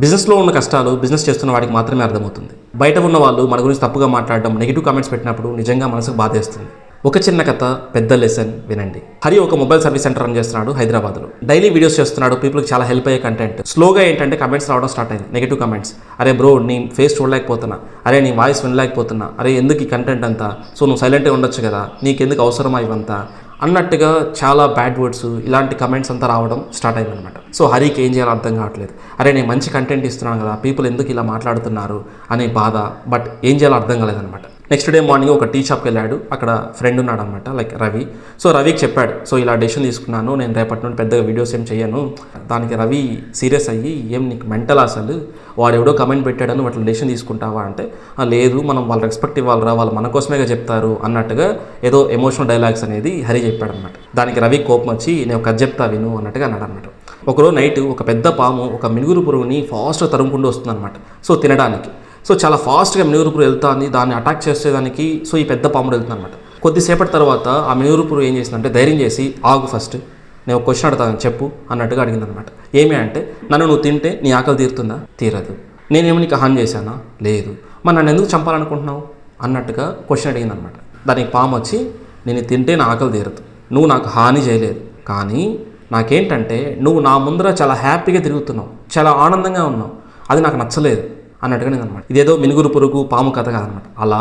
బిజినెస్లో ఉన్న కష్టాలు బిజినెస్ చేస్తున్న వాడికి మాత్రమే అర్థమవుతుంది. బయట ఉన్న వాళ్ళు మన గురించి తప్పుగా మాట్లాడడం, నెగిటివ్ కామెంట్స్ పెట్టినప్పుడు నిజంగా మనసుకు బాధేస్తుంది. ఒక చిన్న కథ, పెద్ద లెసన్ వినండి. హరి ఒక మొబైల్ సర్వీస్ సెంటర్ రన్ చేస్తున్నాడు హైదరాబాద్లో. డైలీ వీడియోస్ చేస్తున్నాడు, పీపుల్కి చాలా హెల్ప్ అయ్యే కంటెంట్. స్లోగా ఏంటంటే కమెంట్స్ రావడం స్టార్ట్ అయింది, నెగిటివ్ కమెంట్స్. అరే బ్రో, నీ ఫేస్ చూడలేకపోతున్నా, అరే నీ వాయిస్ వినలేకపోతున్నా, అరే ఎందుకు ఈ కంటెంట్ అంతా, సో నువ్వు సైలెంట్గా ఉండొచ్చు కదా, నీకెందుకు అవసరమా ఇవంతా అన్నట్టుగా చాలా బ్యాడ్ వర్డ్స్, ఇలాంటి కమెంట్స్ అంతా రావడం స్టార్ట్ అయిందనమాట. సో హరికి ఏం చేయాలో అర్థం కావట్లేదు. అరే నేను మంచి కంటెంట్ ఇస్తున్నాను కదా, పీపుల్ ఎందుకు ఇలా మాట్లాడుతున్నారు అనే బాధ, బట్ ఏం చేయాలో అర్థం కాలేదనమాట. నెక్స్ట్ డే మార్నింగ్ ఒక టీ షాప్కి వెళ్ళాడు. అక్కడ ఫ్రెండ్ ఉన్నాడు అనమాట, లైక్ రవి. సో రవికి చెప్పాడు, సో ఇలా డెసిషన్ తీసుకున్నాను, నేను రేపటి నుండి పెద్దగా వీడియోస్ ఏం చేయను. దానికి రవి సీరియస్ అయ్యి, ఏం నీకు మెంటల్ అసలు, వాడు ఎవడో కమెంట్ పెట్టాడని వాటి డెసిషన్ తీసుకుంటావా అంటే, లేదు మనం వాళ్ళ రెస్పెక్ట్ ఇవ్వాలరా, వాళ్ళు మన కోసమేగా చెప్తారు అన్నట్టుగా ఏదో ఎమోషనల్ డైలాగ్స్ అనేది హరి చెప్పాడు అనమాట. దానికి రవి కోపం వచ్చి, నేను ఒక కథ చెప్తా విను అన్నట్టుగా అన్నాడు అనమాట. ఒకరోజు నైట్ ఒక పెద్ద పాము ఒక మినుగురు పురుగుని ఫాస్ట్గా తరుముకుంటూ వస్తుందన్నమాట, సో తినడానికి. సో చాలా ఫాస్ట్గా మినుగురు పురుగు వెళ్తుంది, దాన్ని అటాక్ చేసేదానికి. సో ఈ పెద్ద పాముడు వెళ్తుంది అనమాట. కొద్దిసేపటి తర్వాత ఆ మినుగురు పురుగు ఏం చేసిందంటే, ధైర్యం చేసి, ఆగు ఫస్ట్ నేను ఒక క్వశ్చన్ అడుగుతాను చెప్పు అన్నట్టుగా అడిగిందనమాట. ఏమి అంటే, నన్ను నువ్వు తింటే నీ ఆకలి తీరుతుందా? తీరదు. నేనేమో నీకు హాని చేశానా? లేదు. మరి నన్ను ఎందుకు చంపాలనుకుంటున్నావు అన్నట్టుగా క్వశ్చన్ అడిగిందనమాట. దానికి పాము వచ్చి, నేను తింటే నా ఆకలి తీరదు, నువ్వు నాకు హాని చేయలేదు, కానీ నాకేంటంటే నువ్వు నా ముందర చాలా హ్యాపీగా తిరుగుతున్నావు, చాలా ఆనందంగా ఉన్నావు, అది నాకు నచ్చలేదు అన్నట్టుగా నేను అనమాట. ఇదేదో మినుగురు పురుగు పాము కథ కాదనమాట. అలా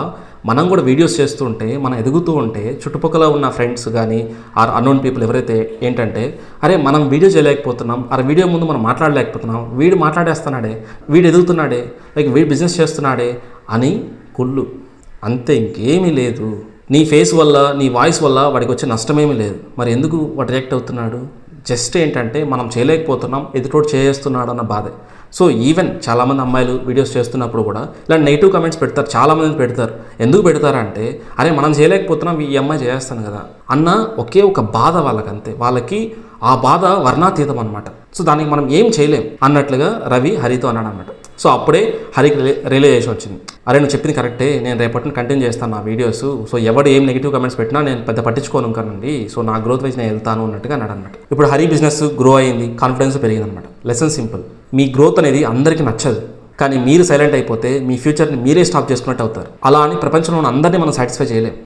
మనం కూడా వీడియోస్ చేస్తూ ఉంటే, మనం ఎదుగుతూ ఉంటే, చుట్టుపక్కల ఉన్న ఫ్రెండ్స్ కానీ ఆర్ అన్నోన్ పీపుల్ ఎవరైతే ఏంటంటే, అరే మనం వీడియో చేయలేకపోతున్నాం, అరే వీడియో ముందు మనం మాట్లాడలేకపోతున్నాం, వీడు మాట్లాడేస్తున్నాడే, వీడు ఎదుగుతున్నాడే, లైక్ వీడు బిజినెస్ చేస్తున్నాడే అని కుళ్ళు, అంతే, ఇంకేమీ లేదు. నీ ఫేస్ వల్ల, నీ వాయిస్ వల్ల వాడికి వచ్చే నష్టమేమీ లేదు. మరి ఎందుకు వాడు రియాక్ట్ అవుతున్నాడు? జస్ట్ ఏంటంటే మనం చేయలేకపోతున్నాం, ఎదుటోడు చేస్తున్నాడు అన్న బాధే. సో ఈవెన్ చాలామంది అమ్మాయిలు వీడియోస్ చేస్తున్నప్పుడు కూడా ఇలాంటి నెగిటివ్ కమెంట్స్ పెడతారు, చాలామంది పెడతారు. ఎందుకు పెడతారంటే, అరే మనం చేయలేకపోతున్నాం, ఈ అమ్మాయి చేస్తాను కదా అన్న ఒకే ఒక బాధ వాళ్ళకి, అంతే. వాళ్ళకి ఆ బాధ వర్ణాతీతం అనమాట. సో దానికి మనం ఏం చేయలేం అన్నట్లుగా రవి హరితో అన్నాడు అనమాట. సో అప్పుడే హరికి రియలైజేషన్ వచ్చింది, అరే నువ్వు చెప్పింది కరెక్టే, నేను రేపటిని కంటిన్యూ చేస్తాను నా వీడియోస్. సో ఎవడు ఏం నెగిటివ్ కమెంట్స్ పెట్టినా నేను పెద్ద పట్టించుకోను కానండి, సో నా గ్రోత్ వైజ్ నేను వెళ్తాను అన్నట్టుగా అన్నాడు అనమాట. ఇప్పుడు హరి బిజినెస్ గ్రో అయింది, కాన్ఫిడెన్స్ పెరిగింది అనమాట. లెసన్ సింపుల్, మీ గ్రోత్ అనేది అందరికీ నచ్చదు, కానీ మీరు సైలెంట్ అయిపోతే మీ ఫ్యూచర్ని మీరే స్టాప్ చేసుకున్నట్టు అవుతారు. అలా అని ప్రపంచంలో ఉన్న అందరినీ మనం సాటిస్ఫై చేయలేం.